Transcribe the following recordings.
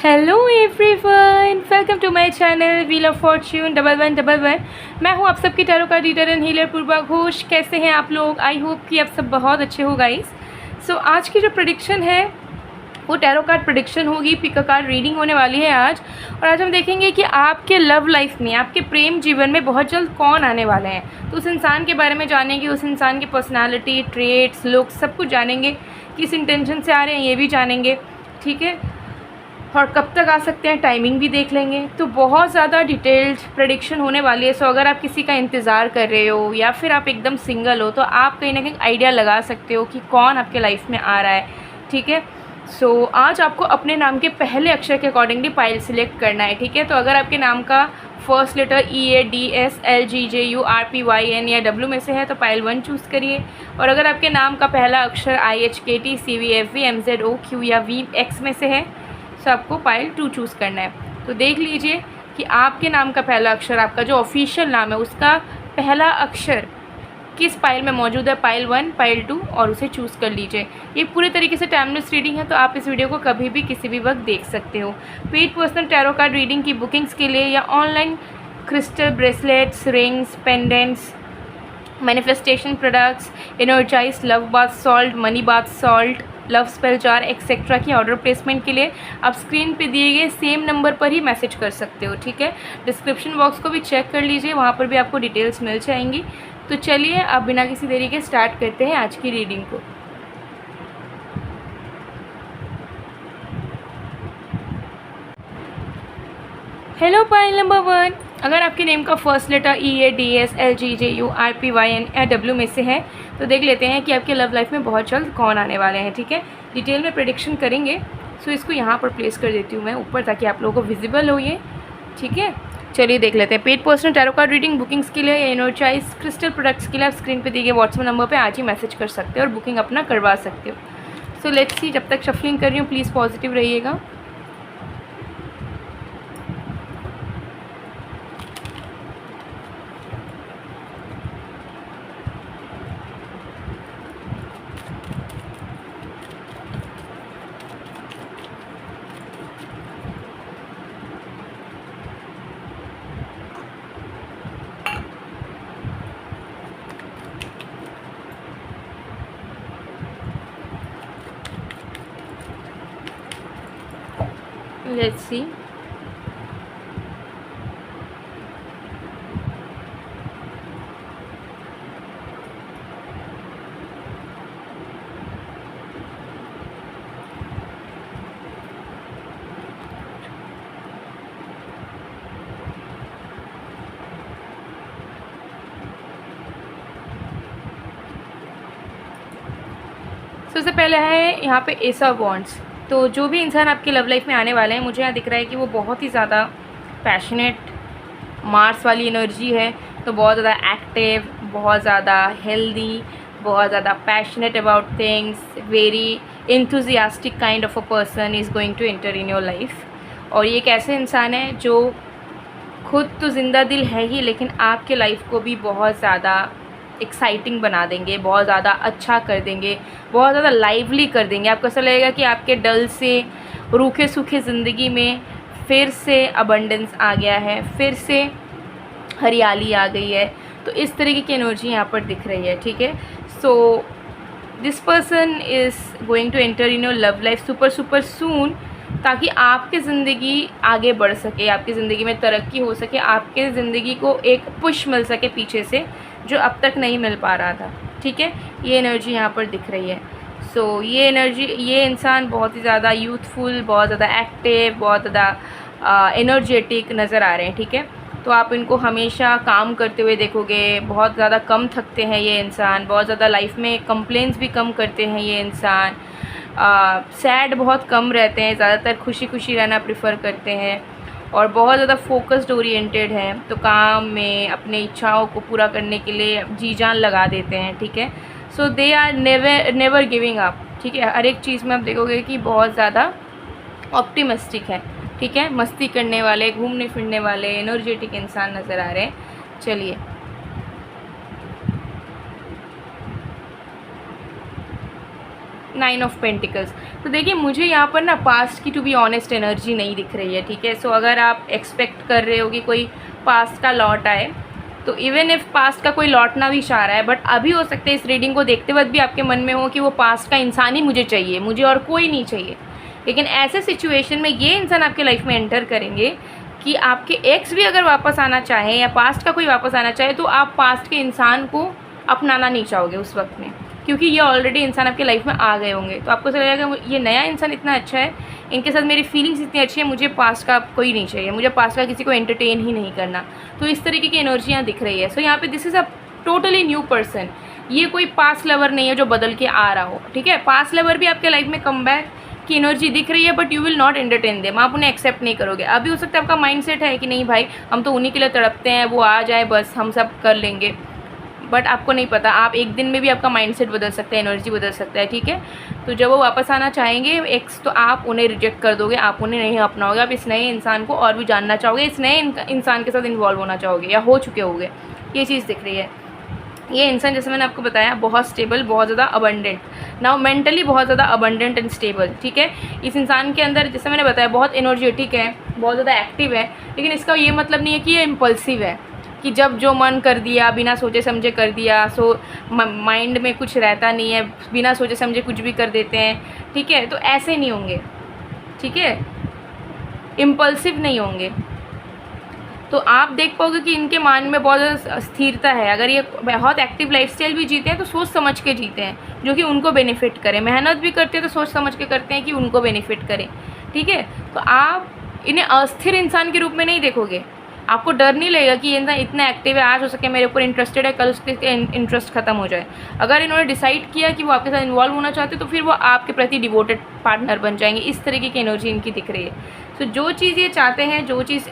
Hello everyone, welcome to my channel wheel of fortune 1111। मैं हूँ आप सबकी tarot card reader and healer Purva Ghosh. कैसे हैं आप लोग? आई होप कि आप सब बहुत अच्छे हो गाइस। सो आज की जो प्रेडिक्शन है वो टैरो कार्ड प्रेडिक्शन होगी, पिक अ कार्ड रीडिंग होने वाली है आज। और आज हम देखेंगे कि आपके लव लाइफ में, आपके प्रेम जीवन में बहुत जल्द कौन आने वाले हैं। तो उस इंसान के बारे में जानेंगे, उस इंसान की पर्सनालिटी, ट्रेट्स, लुक्स, सब कुछ जानेंगे। किस इंटेंशन से आ रहे हैं ये भी जानेंगे, ठीक है। और कब तक आ सकते हैं टाइमिंग भी देख लेंगे। तो बहुत ज़्यादा डिटेल्ड प्रेडिक्शन होने वाली है। सो अगर आप किसी का इंतज़ार कर रहे हो या फिर आप एकदम सिंगल हो तो आप कहीं ना कहीं आइडिया लगा सकते हो कि कौन आपके लाइफ में आ रहा है, ठीक है। सो आज आपको अपने नाम के पहले अक्षर के अकॉर्डिंगली पाइल सिलेक्ट करना है, ठीक है। तो अगर आपके नाम का फर्स्ट लेटर EADSLGJURPYN या W में से है तो पाइल 1 चूज़ करिए। और अगर आपके नाम का पहला अक्षर IHKTCVFVMZOQ या VX में से है तो आपको पाइल 2 चूज़ करना है। तो देख लीजिए कि आपके नाम का पहला अक्षर, आपका जो ऑफिशियल नाम है उसका पहला अक्षर किस पाइल में मौजूद है, पाइल 1, पाइल 2, और उसे चूज़ कर लीजिए। ये पूरे तरीके से टाइमलेस रीडिंग है, तो आप इस वीडियो को कभी भी किसी भी वक्त देख सकते हो। Paid personal tarot card reading की बुकिंग्स के लिए या online crystal bracelets, rings, pendants, manifestation products, energise love bath salt, money bath salt, love spell jar etcetera की ऑर्डर प्लेसमेंट के लिए आप स्क्रीन पे दिए गए सेम नंबर पर ही मैसेज कर सकते हो, ठीक है। डिस्क्रिप्शन बॉक्स को भी चेक कर लीजिए, वहाँ पर भी आपको डिटेल्स मिल जाएंगी। तो चलिए अब बिना किसी देरी के स्टार्ट करते हैं आज की रीडिंग को। Hello pile number 1। अगर आपके नेम का फर्स्ट लेटर EADSLGJURPYN या W में से है तो देख लेते हैं कि आपके लव लाइफ में बहुत जल्द कौन आने वाले हैं, ठीक है। डिटेल में प्रेडिक्शन करेंगे। सो इसको यहाँ पर प्लेस कर देती हूँ मैं ऊपर, ताकि आप लोगों को विजिबल हो ये, ठीक है। चलिए देख लेते हैं। Paid personal tarot card reading bookings के लिए या एनर्जाइज क्रिस्टल प्रोडक्ट्स के लिए आप स्क्रीन पे दिए गए व्हाट्सएप नंबर पे आज ही मैसेज कर सकते हो और बुकिंग अपना करवा सकते हो। So let's see. जब तक शफलिंग कर रही हूँ प्लीज़ पॉजिटिव रहिएगा। Let's see. सबसे पहले है यहाँ पे एस ऑफ वॉन्ड्स। तो जो भी इंसान आपकी लव लाइफ में आने वाले हैं, मुझे यहाँ दिख रहा है कि वो बहुत ही ज़्यादा पैशनेट, मार्स वाली एनर्जी है। तो बहुत ज़्यादा एक्टिव, बहुत ज़्यादा हेल्दी, बहुत ज़्यादा passionate about things, very enthusiastic kind of a person is going to enter in your life. और ये एक ऐसे इंसान है जो खुद तो ज़िंदा दिल है ही, लेकिन आपके लाइफ को भी बहुत ज़्यादा एक्साइटिंग बना देंगे, बहुत ज़्यादा अच्छा कर देंगे, बहुत ज़्यादा लाइवली कर देंगे। आपको ऐसा लगेगा कि आपके डल से रूखे सूखे ज़िंदगी में फिर से अबंडेंस आ गया है, फिर से हरियाली आ गई है। तो इस तरीके की एनर्जी यहाँ पर दिख रही है, ठीक है। So this person is going to enter in your love life super soon, ताकि आपकी ज़िंदगी आगे बढ़ सके, आपकी ज़िंदगी में तरक्की हो सके, आपके ज़िंदगी को एक पुश मिल सके पीछे से, जो अब तक नहीं मिल पा रहा था, ठीक है। ये एनर्जी यहाँ पर दिख रही है। सो ये एनर्जी, ये इंसान बहुत ही ज़्यादा यूथफुल, बहुत ज़्यादा एक्टिव, बहुत ज़्यादा एनर्जेटिक नज़र आ रहे हैं, ठीक है। तो आप इनको हमेशा काम करते हुए देखोगे। बहुत ज़्यादा कम थकते हैं ये इंसान, बहुत ज़्यादा लाइफ में कंप्लेंट्स भी कम करते हैं ये इंसान, सैड बहुत कम रहते हैं, ज़्यादातर खुशी खुशी रहना प्रेफर करते हैं और बहुत ज़्यादा फोकस्ड ओरिएंटेड हैं। तो काम में अपने इच्छाओं को पूरा करने के लिए जी जान लगा देते हैं, ठीक है। So they are never giving up, ठीक है। हर एक चीज़ में आप देखोगे कि बहुत ज़्यादा ऑप्टिमिस्टिक है, ठीक है। मस्ती करने वाले, घूमने फिरने वाले, एनर्जेटिक इंसान नज़र आ रहे हैं। चलिए 9 ऑफ पेंटिकल्स। तो देखिए मुझे यहाँ पर ना पास्ट की टू बी ऑनेस्ट एनर्जी नहीं दिख रही है, ठीक है। सो अगर आप एक्सपेक्ट कर रहे हो कि कोई पास्ट का लौट आए, तो इवन इफ पास्ट का कोई लौटना भी चाह रहा है, बट अभी हो सकता है इस रीडिंग को देखते वक्त भी आपके मन में हो कि वो पास्ट का इंसान ही मुझे चाहिए, मुझे और कोई नहीं चाहिए। लेकिन ऐसे सिचुएशन में ये इंसान आपके लाइफ में एंटर करेंगे कि आपके एक्स भी अगर वापस आना चाहे या पास्ट का कोई वापस आना चाहे, तो आप पास्ट के इंसान को अपनाना नहीं चाहोगे उस वक्त में, क्योंकि ये ऑलरेडी इंसान आपके लाइफ में आ गए होंगे। तो आपको लगेगा ये नया इंसान इतना अच्छा है, इनके साथ मेरी फीलिंग्स इतनी अच्छी है, मुझे पास्ट का कोई नहीं चाहिए, मुझे पास्ट का किसी को एंटरटेन ही नहीं करना। तो इस तरीके की एनर्जी यहाँ दिख रही है। सो यहाँ पे this is a totally new person. ये कोई पास्ट लवर नहीं है जो बदल के आ रहा हो, ठीक है। पास्ट लवर भी आपके लाइफ में कम बैक की एनर्जी दिख रही है, but you will not entertain them, आप उन्हें एक्सेप्ट नहीं करोगे। अभी हो सकता है आपका माइंडसेट है कि नहीं भाई हम तो उन्हीं के लिए तड़पते हैं, वो आ जाए बस हम सब कर लेंगे, बट आपको नहीं पता, आप एक दिन में भी आपका माइंडसेट बदल सकता है, एनर्जी बदल सकता है, ठीक है। तो जब वो वापस आना चाहेंगे एक्स, तो आप उन्हें रिजेक्ट कर दोगे, आप उन्हें नहीं अपनाओगे, आप इस नए इंसान को और भी जानना चाहोगे, इस नए इंसान के साथ इन्वॉल्व होना चाहोगे या हो चुके होगे। ये चीज़ दिख रही है। ये इंसान जैसे मैंने आपको बताया बहुत स्टेबल, बहुत ज़्यादा अबंडेंट, नाउ मेंटली बहुत ज़्यादा अबंडेंट एंड स्टेबल, ठीक है। इस इंसान के अंदर जैसे मैंने बताया बहुत एनर्जेटिक है, बहुत ज़्यादा एक्टिव है, लेकिन इसका ये मतलब नहीं है कि ये इम्पल्सिव है कि जब जो मन कर दिया, बिना सोचे समझे कर दिया। सो माइंड में कुछ रहता नहीं है, बिना सोचे समझे कुछ भी कर देते हैं, ठीक है। तो ऐसे नहीं होंगे, ठीक है, इम्पल्सिव नहीं होंगे। तो आप देख पाओगे कि इनके मान में बहुत ज़्यादा स्थिरता है। अगर ये बहुत एक्टिव लाइफस्टाइल भी जीते हैं तो सोच समझ के जीते हैं, जो कि उनको बेनिफिट करे। मेहनत भी करते हैं तो सोच समझ के करते हैं कि उनको बेनिफिट करे, ठीक है। तो आप इन्हें अस्थिर इंसान के रूप में नहीं देखोगे। आपको डर नहीं लगेगा कि ये इंसान इतना एक्टिव है, आज हो सके मेरे ऊपर इंटरेस्टेड है, कल उसके इंटरेस्ट खत्म हो जाए। अगर इन्होंने डिसाइड किया कि वो आपके साथ इन्वॉल्व होना चाहते तो फिर वो आपके प्रति डिवोटेड पार्टनर बन जाएंगे। इस तरीके की एनर्जी इनकी दिख रही है। तो जो चीज़ ये चाहते हैं, जो चीज़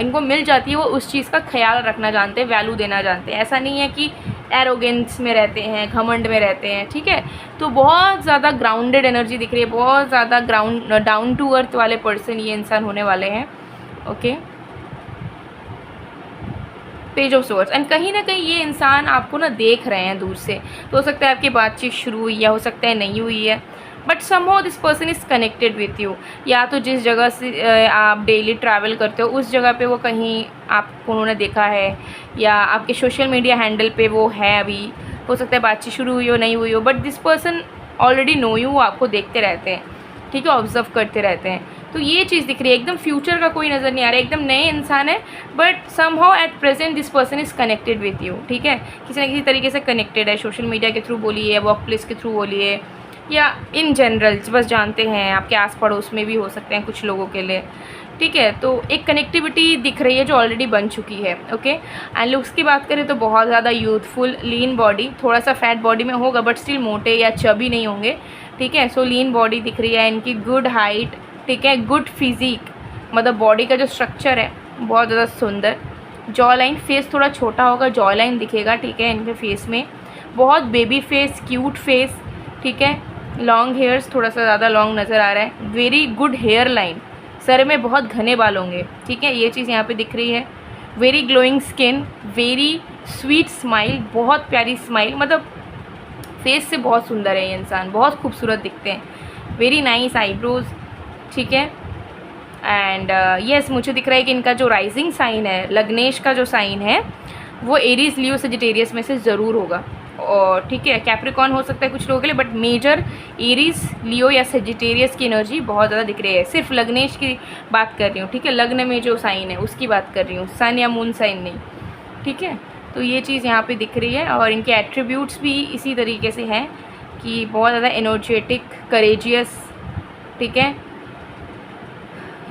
इनको मिल जाती है, वो उस चीज़ का ख्याल रखना जानते हैं, वैल्यू देना जानते हैं। ऐसा नहीं है कि एरोगेंस में रहते हैं, घमंड में रहते हैं, ठीक है। तो बहुत ज़्यादा ग्राउंडेड एनर्जी दिख रही है, बहुत ज़्यादा डाउन टू अर्थ वाले पर्सन ये इंसान होने वाले हैं, okay. Page of source, and कहीं ना कहीं ये इंसान आपको ना देख रहे हैं दूर से। तो हो सकता है आपकी बातचीत शुरू हुई या हो सकता है नहीं हुई है, but somehow this person is connected with you. या तो जिस जगह से आप डेली ट्रैवल करते हो उस जगह पे वो कहीं आपको उन्होंने देखा है, या आपके सोशल मीडिया हैंडल पे वो है। अभी हो सकता है बातचीत शुरू हुई हो, नहीं हुई हो, but this person already know you, वो आपको देखते रहते हैं, ठीक है, ऑब्जर्व करते रहते हैं। तो ये चीज़ दिख रही है। एकदम फ्यूचर का कोई नज़र नहीं आ रहा है, एकदम नए इंसान है, but somehow at present this person is connected with you, ठीक है। किसी न किसी तरीके से कनेक्टेड है, सोशल मीडिया के थ्रू बोलिए, वर्क प्लेस के थ्रू बोलिए, या इन जनरल बस जानते हैं, आपके आस पड़ोस में भी हो सकते हैं कुछ लोगों के लिए, ठीक है। तो एक कनेक्टिविटी दिख रही है जो ऑलरेडी बन चुकी है, ओके। एंड लुक्स की बात करें तो बहुत ज़्यादा यूथफुल, लीन बॉडी, थोड़ा सा फैट बॉडी में होगा बट स्टिल मोटे या चबी नहीं होंगे, ठीक है। सो लीन बॉडी दिख रही है इनकी, गुड हाइट, ठीक है, गुड फिजिक, मतलब बॉडी का जो स्ट्रक्चर है बहुत ज़्यादा सुंदर। जॉ लाइन, फेस थोड़ा छोटा होगा, जॉ लाइन दिखेगा, ठीक है, इनके फेस में बहुत बेबी फेस, क्यूट फेस, ठीक है। लॉन्ग हेयर्स, थोड़ा सा ज़्यादा लॉन्ग नज़र आ रहा है। वेरी गुड हेयर लाइन, सर में बहुत घने बाल होंगे, ठीक है, ये चीज़ यहाँ पे दिख रही है। Very glowing skin, very sweet smile, बहुत प्यारी स्माइल, मतलब फेस से बहुत सुंदर है ये इंसान, बहुत खूबसूरत दिखते हैं। वेरी नाइस आईब्रोज, ठीक है। एंड यस, मुझे दिख रहा है कि इनका जो राइजिंग साइन है, लग्नेश का जो साइन है, वो एरीज, लियो, सजिटेरियस में से ज़रूर होगा, और ठीक है, कैप्रिकॉन हो सकता है कुछ लोगों के लिए, बट मेजर एरीज, लियो या सजिटेरियस की एनर्जी बहुत ज़्यादा दिख रही है। सिर्फ लग्नेश की बात कर रही हूँ, ठीक है, लग्न में जो साइन है उसकी बात कर रही हूँ, सन या मून साइन नहीं, ठीक है। तो ये चीज़ यहाँ पे दिख रही है, और इनके एट्रीब्यूट्स भी इसी तरीके से हैं कि बहुत ज़्यादा एनर्जेटिक, करेजियस, ठीक है,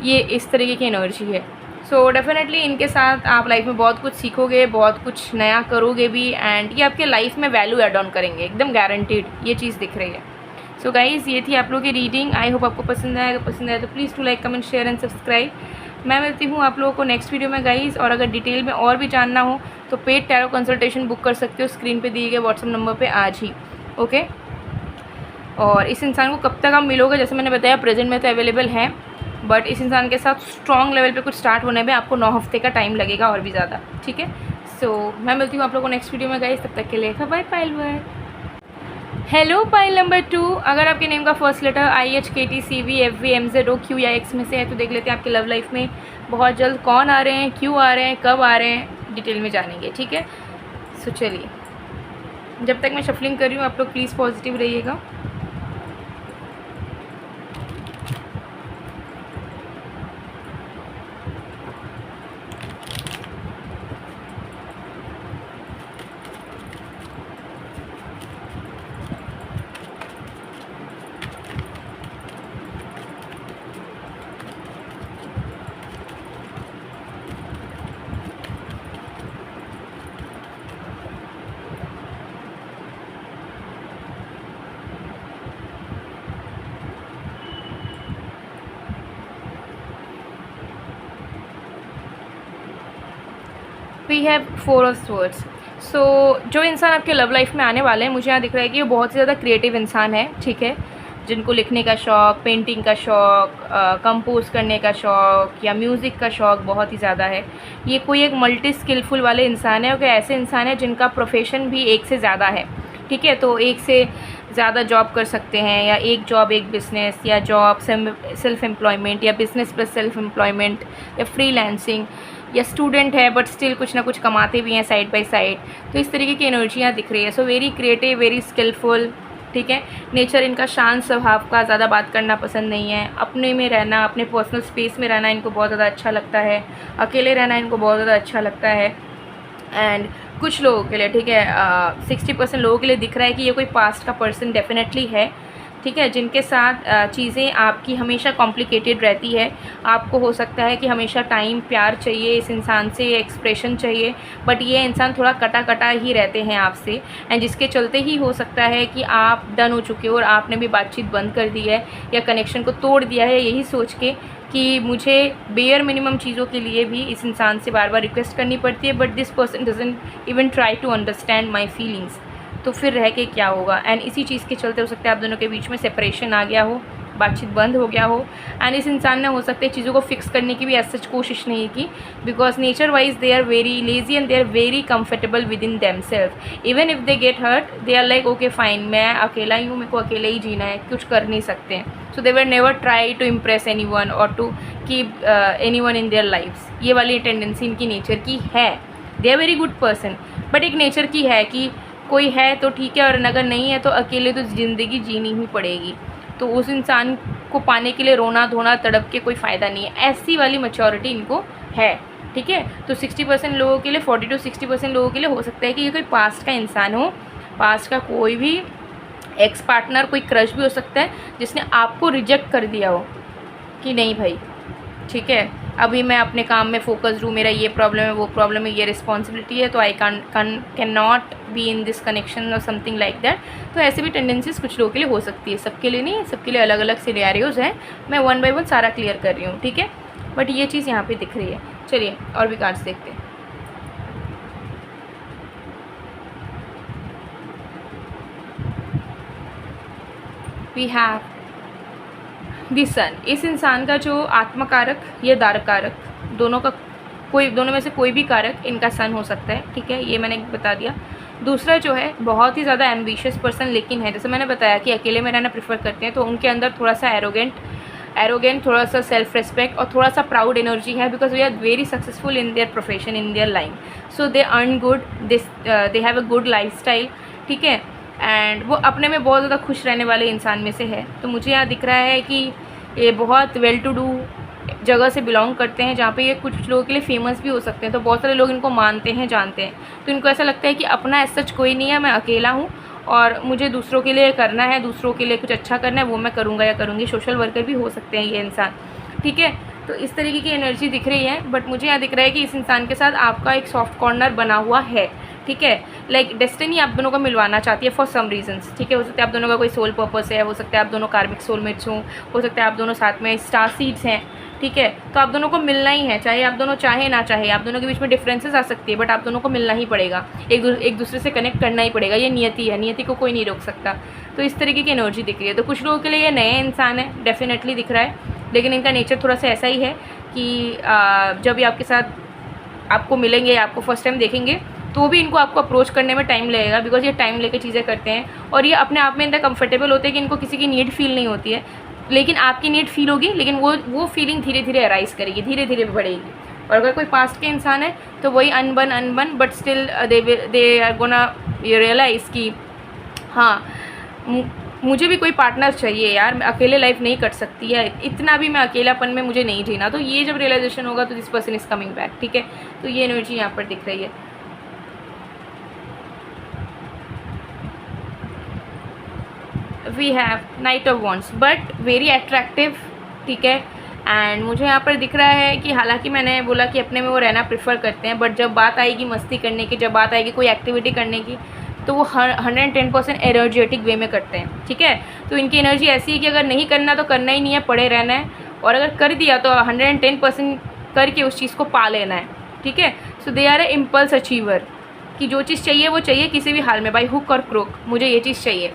ये इस तरीके की एनर्जी है। सो डेफिनेटली इनके साथ आप लाइफ में बहुत कुछ सीखोगे, बहुत कुछ नया करोगे भी, एंड ये आपके लाइफ में वैल्यू एड ऑन करेंगे, एकदम गारंटीड, ये चीज़ दिख रही है। सो गाइज़, ये थी आप लोगों की रीडिंग। आई होप आपको पसंद आए। अगर पसंद आए तो please to like, comment, share and subscribe. मैं मिलती हूँ आप लोगों को नेक्स्ट वीडियो में गाइज़, और अगर डिटेल में और भी जानना हो तो पेड टैरो कंसल्टेशन बुक कर सकते हो स्क्रीन पर दिए गए व्हाट्सएप नंबर पर आज ही, ओके। और इस इंसान को कब तक आप मिलोगे, जैसे मैंने बताया प्रेजेंट में तो अवेलेबल है, बट इस इंसान के साथ स्ट्रॉन्ग लेवल पे कुछ स्टार्ट होने में आपको 9 हफ्ते का टाइम लगेगा और भी ज़्यादा, ठीक है। सो मैं मिलती हूँ आप लोगों को नेक्स्ट वीडियो में गाइस, तब तक के लिए bye bye. Hello pile number 2, अगर आपके नेम का फर्स्ट लेटर IHKTCVFVMZO Q या X में से है तो देख लेते हैं आपके लव लाइफ में बहुत जल्द कौन आ रहे हैं, क्यों आ रहे हैं, कब आ रहे हैं, डिटेल में जानेंगे। ठीक है, सो चलिए, जब तक मैं शफलिंग कर रही हूँ आप लोग प्लीज़ पॉजिटिव रहिएगा। We have 4 of swords. So जो इंसान आपके लव लाइफ में आने वाले हैं, मुझे यहाँ दिख रहा है कि वो बहुत ही ज़्यादा क्रिएटिव इंसान है। ठीक है, जिनको लिखने का शौक़, पेंटिंग का शौक़, कंपोज करने का शौक़ या म्यूज़िक का शौक़ बहुत ही ज़्यादा है। ये कोई एक मल्टी स्किलफुल वाले इंसान है और कोई ऐसे इंसान है जिनका प्रोफेशन भी एक से ज़्यादा है। ठीक है, तो एक से ज़्यादा जॉब कर सकते हैं या एक जॉब एक बिज़नेस या जॉब सेल्फ एम्प्लॉयमेंट या बिज़नेस प्लस सेल्फ एम्प्लॉयमेंट या फ्रीलांसिंग या स्टूडेंट है बट स्टिल कुछ ना कुछ कमाते भी हैं साइड बाय साइड। तो इस तरीके की एनर्जियाँ दिख रही है। So very creative, very skilful. ठीक है, नेचर इनका शांत स्वभाव का, ज़्यादा बात करना पसंद नहीं है, अपने में रहना, अपने पर्सनल स्पेस में रहना इनको बहुत ज़्यादा अच्छा लगता है, अकेले रहना इनको बहुत ज़्यादा अच्छा लगता है। एंड कुछ लोगों के लिए, ठीक है, 60% लोगों के लिए दिख रहा है कि ये कोई पास्ट का पर्सन डेफिनेटली है। ठीक है, जिनके साथ चीज़ें आपकी हमेशा कॉम्प्लिकेटेड रहती है। आपको हो सकता है कि हमेशा टाइम, प्यार चाहिए इस इंसान से, एक्सप्रेशन चाहिए, बट ये इंसान थोड़ा कटा कटा ही रहते हैं आपसे। एंड जिसके चलते ही हो सकता है कि आप डन हो चुके हो और आपने भी बातचीत बंद कर दी है या कनेक्शन को तोड़ दिया है, यही सोच के कि मुझे बेयर मिनिमम चीज़ों के लिए भी इस इंसान से बार बार रिक्वेस्ट करनी पड़ती है, but this person doesn't even try to understand my feelings. तो फिर रह के क्या होगा। एंड इसी चीज़ के चलते हो सकता है आप दोनों के बीच में सेपरेशन आ गया हो, बातचीत बंद हो गया हो। एंड इस इंसान ने हो सकता है चीज़ों को फिक्स करने की भी ऐसा कोशिश नहीं की, because nature wise they are very lazy and they are very comfortable with in them self. Even if they get hurt they are like okay fine, मैं अकेला ही हूँ, मेरे को अकेले ही जीना है, कुछ कर नहीं सकते हैं। So they were never try to impress anyone और to keep anyone in their lifes. ये वाली टेंडेंसी इनकी नेचर की है। They are very good person, but एक नेचर की है कि कोई है तो ठीक है और अगर नहीं है तो अकेले तो ज़िंदगी जीनी ही पड़ेगी। तो उस इंसान को पाने के लिए रोना धोना तड़प के कोई फ़ायदा नहीं है। ऐसी वाली मैच्योरिटी इनको है। ठीक है, तो 60% लोगों के लिए, 40 to 60% लोगों के लिए हो सकता है कि ये कोई पास्ट का इंसान हो, पास्ट का कोई भी एक्स पार्टनर, कोई क्रश भी हो सकता है जिसने आपको रिजेक्ट कर दिया हो कि नहीं भाई, ठीक है, अभी मैं अपने काम में फोकस्ड हूँ, मेरा ये प्रॉब्लम है, वो प्रॉब्लम है, ये रिस्पॉन्सिबिलिटी है, तो I can not be in this connection और समथिंग लाइक दैट। तो ऐसे भी टेंडेंसीज कुछ लोगों के लिए हो सकती है, सबके लिए नहीं है, सबके लिए अलग अलग सिनेरियोज़ हैं। मैं 1 by 1 सारा क्लियर कर रही हूँ, ठीक है, बट ये चीज़ यहाँ पे दिख रही है। चलिए और भी कार्ड्स देखते हैं। वी हैव द सन। इस इंसान का जो आत्मकारक या दारकारक, दोनों का कोई, दोनों में से कोई भी कारक इनका सन हो सकता है। ठीक है, ये मैंने बता दिया। दूसरा जो है बहुत ही ज़्यादा एम्बिशियस पर्सन लेकिन है, जैसे मैंने बताया कि अकेले में रहना प्रेफर करते हैं, तो उनके अंदर थोड़ा सा एरोगेंट, थोड़ा सा सेल्फ रिस्पेक्ट और थोड़ा सा प्राउड एनर्जी है, because we are very successful in their profession, in their line. So they earn good, they have a good life style. ठीक है, एंड वो अपने में बहुत ज़्यादा खुश रहने वाले इंसान में से है। तो मुझे यहाँ दिख रहा है कि ये बहुत वेल टू डू जगह से बिलोंग करते हैं, जहाँ पे ये कुछ लोगों के लिए फेमस भी हो सकते हैं। तो बहुत सारे लोग इनको मानते हैं, जानते हैं, तो इनको ऐसा लगता है कि अपना ऐसा सच कोई नहीं है, मैं अकेला हूँ और मुझे दूसरों के लिए करना है, दूसरों के लिए कुछ अच्छा करना है, वो मैं करूँगा या करूँगी। सोशल वर्कर भी हो सकते हैं ये इंसान। ठीक है, तो इस तरीके की एनर्जी दिख रही है, बट मुझे यहाँ दिख रहा है कि इस इंसान के साथ आपका एक सॉफ्ट कॉर्नर बना हुआ है। ठीक है, लाइक डेस्टिनी आप दोनों को मिलवाना चाहती है फॉर सम रीजंस। ठीक है, हो सकता है आप दोनों का कोई सोल पर्पस है, हो सकता है आप दोनों कार्मिक सोलमेट्स हों, हो सकता है आप दोनों साथ में स्टार सीड्स हैं। ठीक है, तो आप दोनों को मिलना ही है, चाहे आप दोनों चाहे ना चाहे। आप दोनों के बीच में डिफरेंसेस आ सकती है, बट आप दोनों को मिलना ही पड़ेगा, एक दूसरे से कनेक्ट करना ही पड़ेगा। ये नियति है, नियति को कोई नहीं रोक सकता। तो इस तरीके की एनर्जी दिख रही है। तो कुछ लोगों के लिए ये नए इंसान है, डेफिनेटली दिख रहा है, लेकिन इनका नेचर थोड़ा सा ऐसा ही है कि जब भी आपके साथ आपको मिलेंगे, आपको फर्स्ट टाइम देखेंगे, तो भी इनको आपको अप्रोच करने में टाइम लगेगा, बिकॉज ये टाइम लेके चीज़ें करते हैं और ये अपने आप में इतना कंफर्टेबल होते हैं कि इनको किसी की नीड फील नहीं होती है। लेकिन आपकी नीड फील होगी, लेकिन वो फीलिंग धीरे धीरे अराइज करेगी, धीरे धीरे बढ़ेगी। और अगर कोई पास्ट के इंसान है तो वही अनबन but still they are gonna realise कि हाँ मुझे भी कोई पार्टनर चाहिए यार, मैं अकेले लाइफ नहीं कट सकती है, इतना भी मैं अकेलापन में मुझे नहीं जीना। तो ये जब रियलाइजेशन होगा तो this person is coming back, ठीक है। तो ये एनर्जी यहाँ पर दिख रही है। We have knight of wands but very attractive, ठीक है। एंड मुझे यहाँ पर दिख रहा है कि हालांकि मैंने बोला कि अपने में वो रहना प्रेफर करते हैं, बट जब बात आएगी मस्ती करने की, जब बात आएगी कोई एक्टिविटी करने की, तो वो 110% एनर्जेटिक वे में करते हैं, ठीक है। तो इनकी एनर्जी ऐसी है कि अगर नहीं करना तो करना ही नहीं है, पड़े रहना है, और अगर कर दिया तो 110% करके उस चीज़ को पा लेना है, ठीक है। So they are a impulse achiever, कि जो चीज़ चाहिए वो चाहिए किसी भी हाल में, बाई हुक और क्रोक मुझे ये चीज़ चाहिए।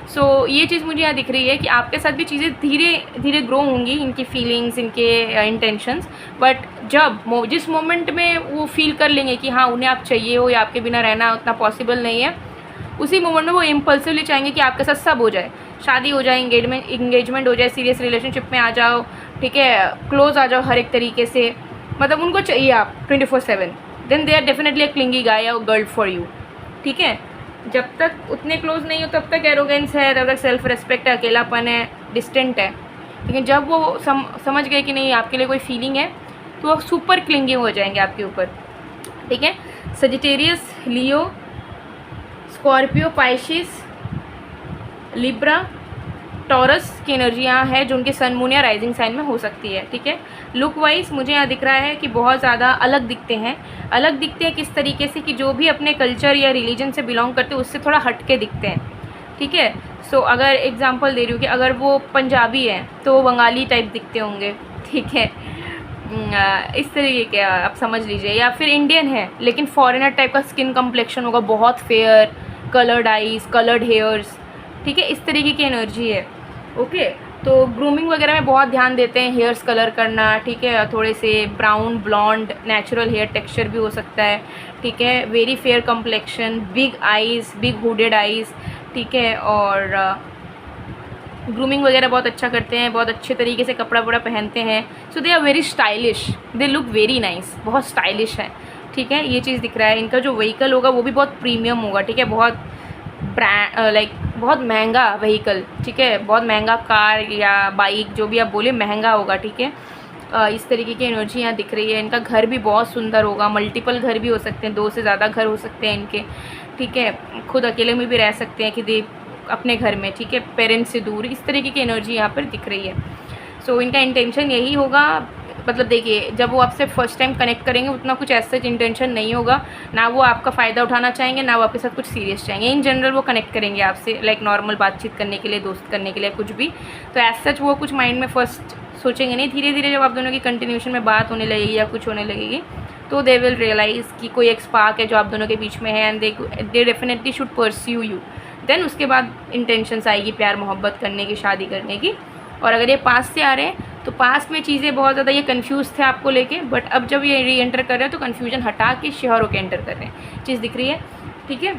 सो ये चीज़ मुझे यहाँ दिख रही है कि आपके साथ भी चीज़ें धीरे धीरे ग्रो होंगी, इनकी फीलिंग्स, इनके इंटेंशंस, बट जब जिस मोमेंट में वो फील कर लेंगे कि हाँ उन्हें आप चाहिए हो या आपके बिना रहना उतना पॉसिबल नहीं है, उसी मोमेंट में वो इम्पल्सिवली चाहेंगे कि आपके साथ सब हो जाए, शादी हो जाए, इंगेजमेंट हो जाए, सीरियस रिलेशनशिप में आ जाओ, ठीक है, क्लोज आ जाओ हर एक तरीके से, मतलब उनको चाहिए आप 24/7। Then they are definitely a clingy guy और गर्ल फॉर यू, ठीक है। जब तक उतने क्लोज नहीं हो तब तक एरोगेंस है, तब तक सेल्फ रेस्पेक्ट है, अकेलापन है, डिस्टेंट है। लेकिन जब वो समझ गए कि नहीं आपके लिए कोई फीलिंग है, तो वो सुपर क्लिंगी हो जाएंगे आपके ऊपर, ठीक है। सजिटेरियस, लियो, स्कॉर्पियो, पाइशिस, लिब्रा, टॉरस की एनर्जी यहाँ है, जो उनके सन, मून या राइजिंग साइन में हो सकती है, ठीक है। लुक वाइज मुझे यहाँ दिख रहा है कि बहुत ज़्यादा अलग दिखते हैं। अलग दिखते हैं किस तरीके से कि जो भी अपने कल्चर या रिलीजन से बिलोंग करते हैं उससे थोड़ा हट के दिखते हैं, ठीक है। सो अगर एग्जांपल दे रही हूँ कि अगर वो पंजाबी हैं तो वो बंगाली टाइप दिखते होंगे, ठीक है, इस तरीके के आप समझ लीजिए। या फिर इंडियन है लेकिन फॉरेनर टाइप का स्किन कम्प्लेक्शन होगा, बहुत fair, coloured eyes, coloured hairs, ठीक है, इस तरीके की एनर्जी है, ओके। तो ग्रूमिंग वगैरह में बहुत ध्यान देते हैं, हेयर्स कलर करना, ठीक है, थोड़े से brown, blonde, natural hair texture भी हो सकता है, ठीक है। Very fair complexion, big eyes, big hooded eyes, ठीक है। और ग्रूमिंग वगैरह बहुत अच्छा करते हैं, बहुत अच्छे तरीके से कपड़ा वपड़ा पहनते हैं। So they are very stylish, they look very nice, बहुत स्टाइलिश है, ठीक है। ये चीज़ दिख रहा है। इनका जो व्हीकल होगा वो भी बहुत प्रीमियम होगा, ठीक है, बहुत ब्रांड बहुत महंगा व्हीकल, ठीक है, बहुत महंगा कार या बाइक जो भी आप बोले महंगा होगा, ठीक है। इस तरीके की एनर्जी यहाँ दिख रही है। इनका घर भी बहुत सुंदर होगा, मल्टीपल घर भी हो सकते हैं, 2 से ज़्यादा घर हो सकते हैं इनके, ठीक है। खुद अकेले में भी रह सकते हैं कि दे अपने घर में, ठीक है, पेरेंट्स से दूर, इस तरीके की एनर्जी यहाँ पर दिख रही है। सो इनका इंटेंशन यही होगा, मतलब देखिए जब वो आपसे फर्स्ट टाइम कनेक्ट करेंगे उतना कुछ ऐसा इंटेंशन नहीं होगा, ना वो आपका फ़ायदा उठाना चाहेंगे, ना वो आपके साथ कुछ सीरियस चाहेंगे। इन जनरल वो कनेक्ट करेंगे आपसे लाइक नॉर्मल बातचीत करने के लिए, दोस्त करने के लिए, कुछ भी। तो एज सच वो कुछ माइंड में फर्स्ट सोचेंगे नहीं, धीरे धीरे जब आप दोनों की कंटिन्यूशन में बात होने लगेगी या कुछ होने लगेगी तो दे विल रियलाइज़ कि कोई एक स्पार्क है जो आप दोनों के बीच में है, and they definitely should pursue you. Then उसके बाद इंटेंशंस आएगी प्यार मोहब्बत करने की, शादी करने की। और अगर ये पास्ट से आ रहे हैं तो पास्ट में चीज़ें बहुत ज़्यादा ये कंफ्यूज थे आपको लेके, बट अब जब ये री एंटर कर रहे हैं तो कन्फ्यूजन हटा के श्योर होकर एंटर कर रहे हैं, चीज़ दिख रही है, ठीक है।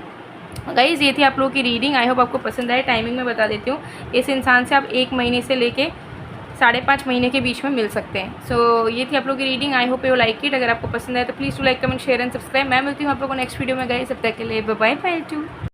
गाइज़ ये थी आप लोगों की रीडिंग, आई होप आपको पसंद आए। टाइमिंग में बता देती हूँ, इस इंसान से आप 1 महीने से लेके 5.5 महीने के बीच में मिल सकते हैं। सो ये थी आप लोगों की reading, I hope you like it. अगर आपको पसंद आए तो please to like, comment, share and subscribe. मैं मिलती हूँ आप लोगों को नेक्स्ट वीडियो में गाइस, तब तक के लिए बाय बाय टू।